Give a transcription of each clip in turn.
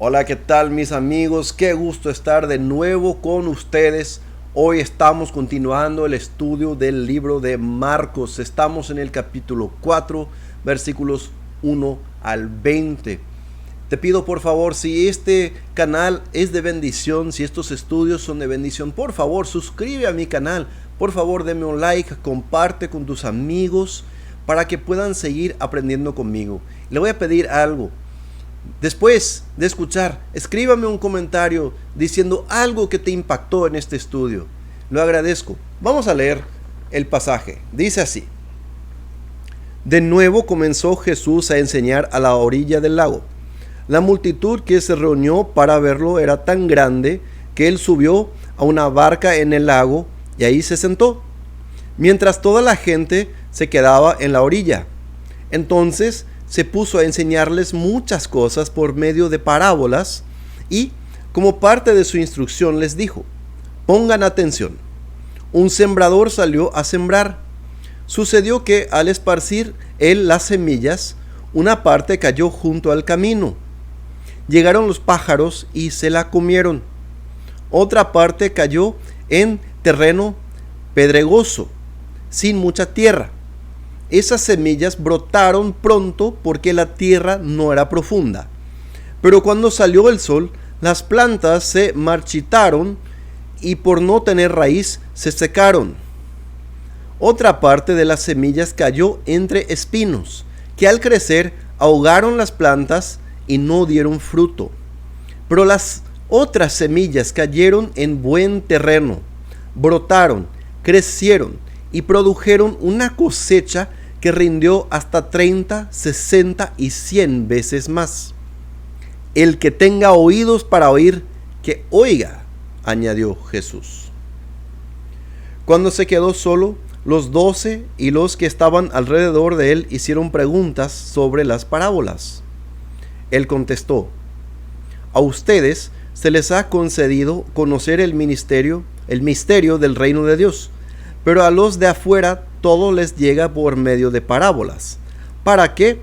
Hola, ¿qué tal mis amigos? Qué gusto estar de nuevo con ustedes. Hoy estamos continuando el estudio del libro de Marcos. Estamos en el capítulo 4, versículos 1 al 20. Te pido por favor, si este canal es de bendición, si estos estudios son de bendición, por favor suscribe a mi canal. Por favor deme un like, comparte con tus amigos para que puedan seguir aprendiendo conmigo. Le voy a pedir algo. Después de escuchar, escríbame un comentario diciendo algo que te impactó en este estudio. Lo agradezco. Vamos a leer el pasaje. Dice así: De nuevo comenzó Jesús a enseñar a la orilla del lago. La multitud que se reunió para verlo era tan grande que él subió a una barca en el lago y ahí se sentó, mientras toda la gente se quedaba en la orilla. Entonces se puso a enseñarles muchas cosas por medio de parábolas y, como parte de su instrucción, les dijo: pongan atención. Un sembrador salió a sembrar. Sucedió que al esparcir él las semillas, una parte cayó junto al camino. Llegaron los pájaros y se la comieron. Otra parte cayó en terreno pedregoso, sin mucha tierra. Esas semillas brotaron pronto porque la tierra no era profunda. Pero cuando salió el sol, las plantas se marchitaron y por no tener raíz se secaron. Otra parte de las semillas cayó entre espinos, que al crecer ahogaron las plantas y no dieron fruto. Pero las otras semillas cayeron en buen terreno, brotaron, crecieron y produjeron una cosecha que rindió hasta 30, 60 y 100 veces más. El que tenga oídos para oír, que oiga, añadió Jesús. Cuando se quedó solo, los 12 y los que estaban alrededor de él hicieron preguntas sobre las parábolas. Él contestó: a ustedes se les ha concedido conocer el misterio del reino de Dios, pero a los de afuera todo les llega por medio de parábolas, para que,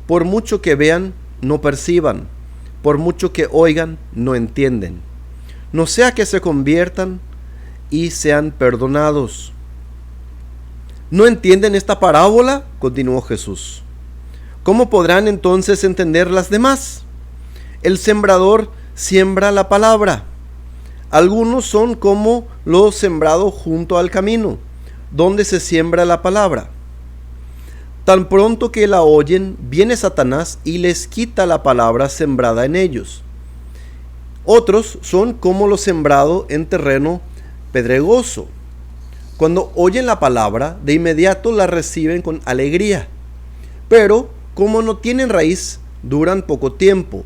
por mucho que vean, no perciban, por mucho que oigan, no entienden, no sea que se conviertan y sean perdonados. ¿No entienden esta parábola?, continuó Jesús. ¿Cómo podrán entonces entender las demás? El sembrador siembra la palabra. Algunos son como lo sembrado junto al camino, donde se siembra la palabra. Tan pronto que la oyen, viene Satanás y les quita la palabra sembrada en ellos. Otros son como lo sembrado en terreno pedregoso. Cuando oyen la palabra, de inmediato la reciben con alegría, pero como no tienen raíz, duran poco tiempo.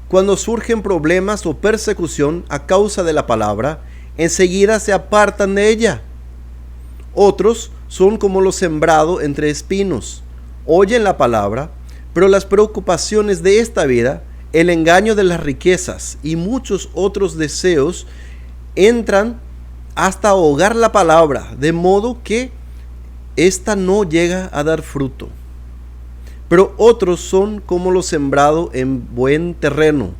Cuando surgen problemas o persecución a causa de la palabra, enseguida se apartan de ella. Otros son como lo sembrado entre espinos. Oyen la palabra, pero las preocupaciones de esta vida, el engaño de las riquezas y muchos otros deseos entran hasta ahogar la palabra, de modo que ésta no llega a dar fruto. Pero otros son como lo sembrado en buen terreno.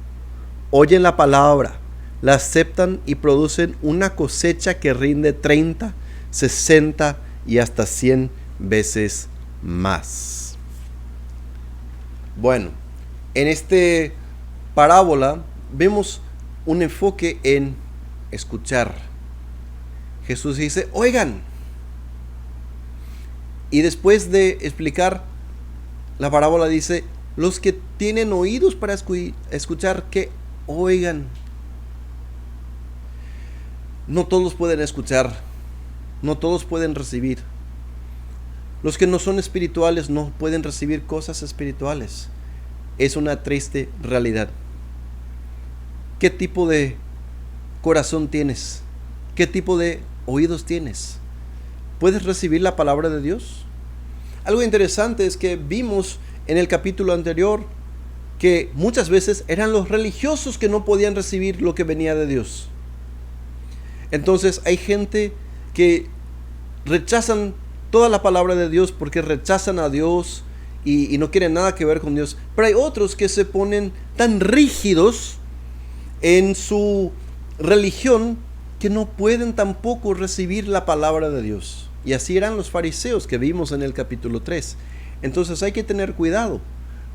Oyen la palabra, la aceptan y producen una cosecha que rinde 30, 60 y hasta 100 veces más. Bueno, en esta parábola vemos un enfoque en escuchar. Jesús dice: oigan. Y después de explicar la parábola dice: los que tienen oídos para escuchar, que oigan. No todos pueden escuchar, no todos pueden recibir. Los que no son espirituales no pueden recibir cosas espirituales. Es una triste realidad. ¿Qué tipo de corazón tienes? ¿Qué tipo de oídos tienes? ¿Puedes recibir la palabra de Dios? Algo interesante es que vimos en el capítulo anterior que muchas veces eran los religiosos que no podían recibir lo que venía de Dios. Entonces hay gente que rechazan toda la palabra de Dios porque rechazan a Dios y no quieren nada que ver con Dios. Pero hay otros que se ponen tan rígidos en su religión que no pueden tampoco recibir la palabra de Dios. Y así eran los fariseos que vimos en el capítulo 3. Entonces hay que tener cuidado,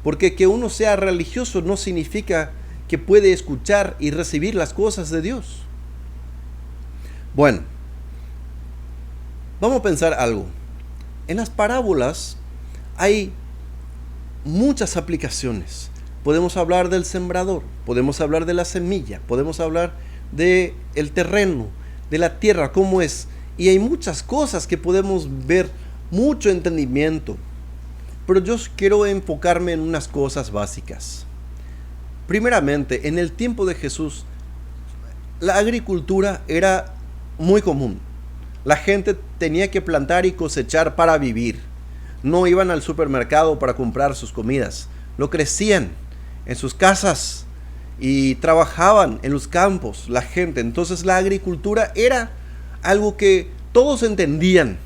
porque que uno sea religioso no significa que puede escuchar y recibir las cosas de Dios. Bueno, vamos a pensar algo. En las parábolas hay muchas aplicaciones. Podemos hablar del sembrador, podemos hablar de la semilla, podemos hablar del terreno, de la tierra, cómo es. Y hay muchas cosas que podemos ver, mucho entendimiento. Pero yo quiero enfocarme en unas cosas básicas. Primeramente, en el tiempo de Jesús, la agricultura era muy común. La gente tenía que plantar y cosechar para vivir. No iban al supermercado para comprar sus comidas. Lo crecían en sus casas y trabajaban en los campos la gente. Entonces la agricultura era algo que todos entendían.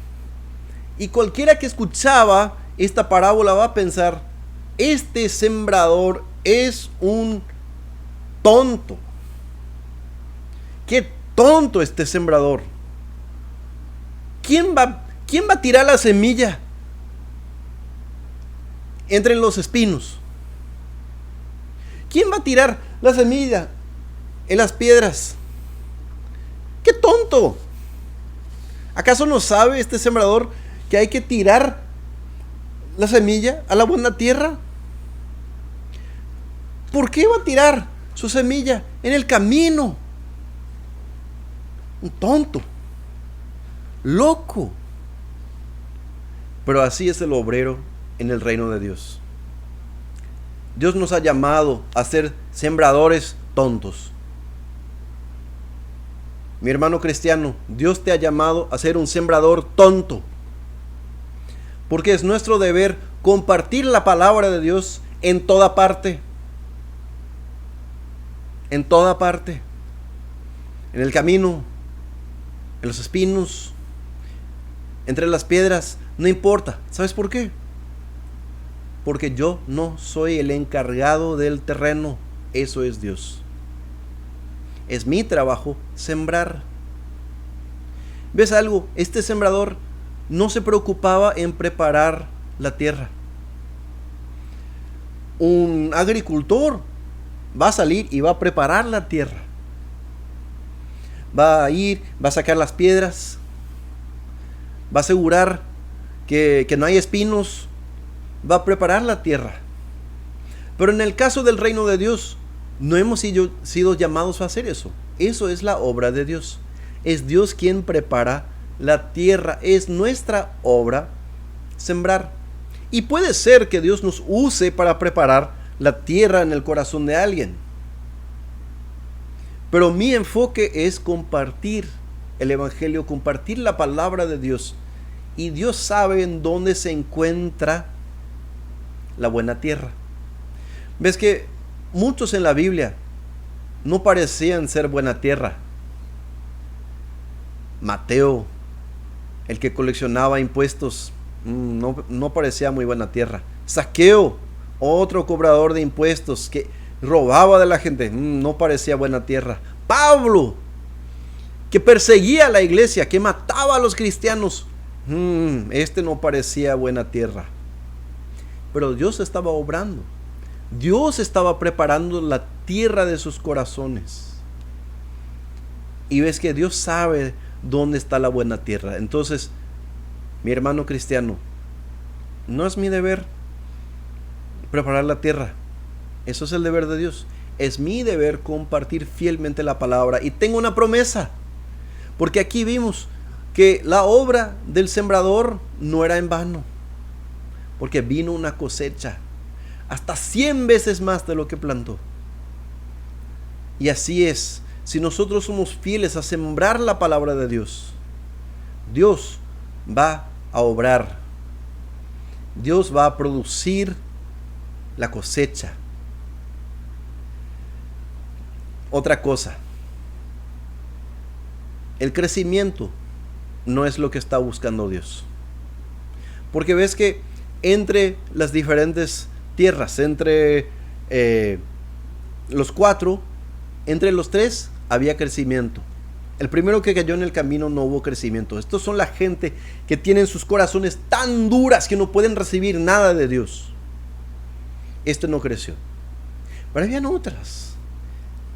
Y cualquiera que escuchaba esta parábola va a pensar, este sembrador es un tonto. ¡Qué tonto este sembrador! ¿Quién va a tirar la semilla entre los espinos? ¿Quién va a tirar la semilla en las piedras? ¡Qué tonto! ¿Acaso no sabe este sembrador que hay que tirar la semilla a la buena tierra? ¿Por qué va a tirar su semilla en el camino? Un tonto, loco. Pero así es el obrero en el reino de Dios. Dios nos ha llamado a ser sembradores tontos. Mi hermano cristiano, Dios te ha llamado a ser un sembrador tonto. Porque es nuestro deber compartir la palabra de Dios en toda parte. En toda parte. En el camino, en los espinos, entre las piedras, no importa. ¿Sabes por qué? Porque yo no soy el encargado del terreno, eso es Dios. Es mi trabajo sembrar. ¿Ves algo? Este sembrador no se preocupaba en preparar la tierra. Un agricultor va a salir y va a preparar la tierra. Va a ir, va a sacar las piedras, va a asegurar que no hay espinos, va a preparar la tierra. Pero en el caso del reino de Dios, no hemos sido llamados a hacer eso. Eso es la obra de Dios. Es Dios quien prepara la tierra. Es nuestra obra sembrar. Y puede ser que Dios nos use para preparar la tierra en el corazón de alguien. Pero mi enfoque es compartir el evangelio, compartir la palabra de Dios. Y Dios sabe en dónde se encuentra la buena tierra. ¿Ves que muchos en la Biblia no parecían ser buena tierra? Mateo, el que coleccionaba impuestos, no parecía muy buena tierra. Zaqueo, otro cobrador de impuestos que robaba de la gente, no parecía buena tierra. Pablo, que perseguía a la iglesia, que mataba a los cristianos, este no parecía buena tierra. Pero Dios estaba obrando. Dios estaba preparando la tierra de sus corazones. Y ves que Dios sabe dónde está la buena tierra. Entonces, mi hermano cristiano, no es mi deber preparar la tierra. Eso es el deber de Dios. Es mi deber compartir fielmente la palabra. Y tengo una promesa. Porque aquí vimos que la obra del sembrador no era en vano. Porque vino una cosecha. Hasta 100 veces más de lo que plantó. Y así es. Si nosotros somos fieles a sembrar la palabra de Dios, Dios va a obrar. Dios va a producir la cosecha. Otra cosa. El crecimiento no es lo que está buscando Dios. Porque ves que entre las diferentes tierras, entre los 4, entre los 3 había crecimiento. El primero que cayó en el camino no hubo crecimiento. Estos son la gente que tienen sus corazones tan duras que no pueden recibir nada de Dios. Este no creció. Pero habían otras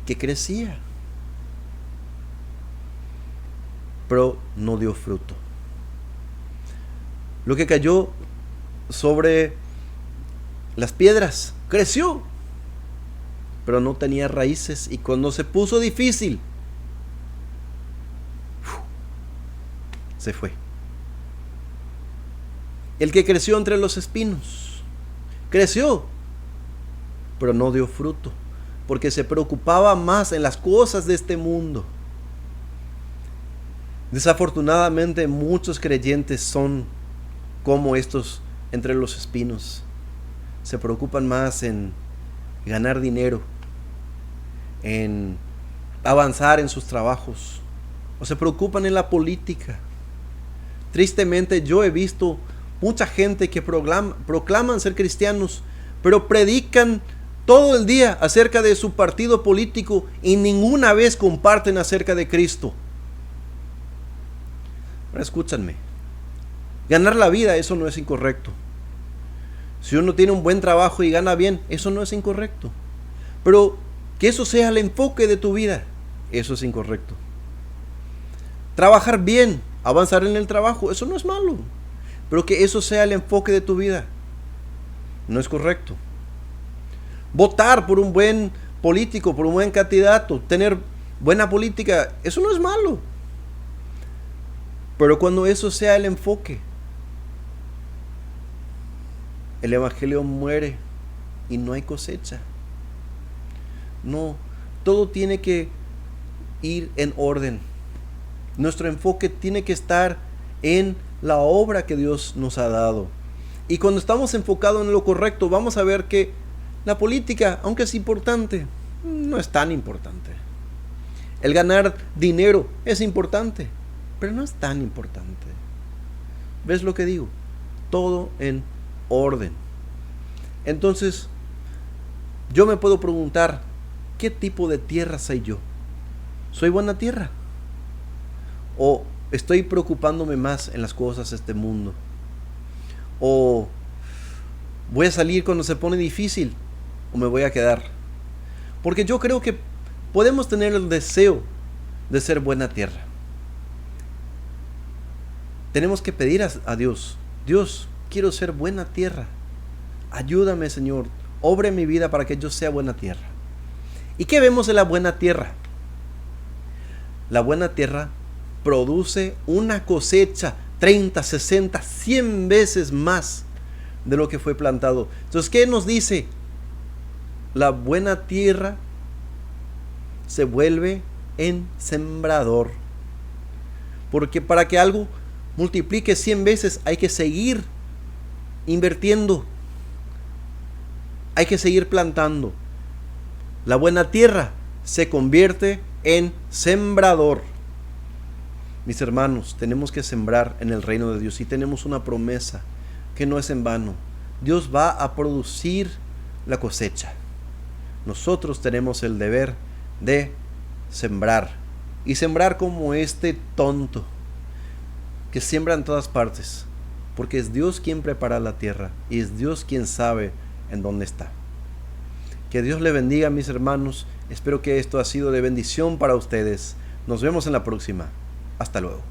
que crecía, pero no dio fruto. Lo que cayó sobre las piedras creció, pero no tenía raíces, y cuando se puso difícil, se fue. El que creció entre los espinos creció, pero no dio fruto, porque se preocupaba más en las cosas de este mundo. Desafortunadamente, muchos creyentes son como estos entre los espinos. Se preocupan más en ganar dinero, en avanzar en sus trabajos, o se preocupan en la política. Tristemente, yo he visto mucha gente que proclaman ser cristianos, pero predican todo el día acerca de su partido político y ninguna vez comparten acerca de Cristo. Ahora escúchanme. Ganar la vida, eso no es incorrecto. Si uno tiene un buen trabajo y gana bien, eso no es incorrecto. Pero que eso sea el enfoque de tu vida, eso es incorrecto. Trabajar bien, avanzar en el trabajo, eso no es malo. Pero que eso sea el enfoque de tu vida, no es correcto. Votar por un buen político, por un buen candidato, tener buena política, eso no es malo. Pero cuando eso sea el enfoque, el evangelio muere y no hay cosecha. No, todo tiene que ir en orden. Nuestro enfoque tiene que estar en la obra que Dios nos ha dado. Y cuando estamos enfocados en lo correcto, vamos a ver que la política, aunque es importante, no es tan importante. El ganar dinero es importante, pero no es tan importante. ¿Ves lo que digo? Todo en orden. Entonces, yo me puedo preguntar, ¿qué tipo de tierra soy yo? ¿Soy buena tierra? ¿O estoy preocupándome más en las cosas de este mundo? ¿O voy a salir cuando se pone difícil? ¿O me voy a quedar? Porque yo creo que podemos tener el deseo de ser buena tierra. Tenemos que pedir a Dios: Dios, quiero ser buena tierra. Ayúdame, Señor. Obre en mi vida para que yo sea buena tierra. ¿Y qué vemos de la buena tierra? La buena tierra produce una cosecha 30, 60, 100 veces más de lo que fue plantado. Entonces, ¿qué nos dice? La buena tierra se vuelve en sembrador. Porque para que algo multiplique 100 veces hay que seguir invirtiendo. Hay que seguir plantando. La buena tierra se convierte en sembrador. Mis hermanos, tenemos que sembrar en el reino de Dios y tenemos una promesa que no es en vano. Dios va a producir la cosecha. Nosotros tenemos el deber de sembrar, y sembrar como este tonto que siembra en todas partes, porque es Dios quien prepara la tierra y es Dios quien sabe en dónde está. Que Dios le bendiga, mis hermanos. Espero que esto ha sido de bendición para ustedes. Nos vemos en la próxima. Hasta luego.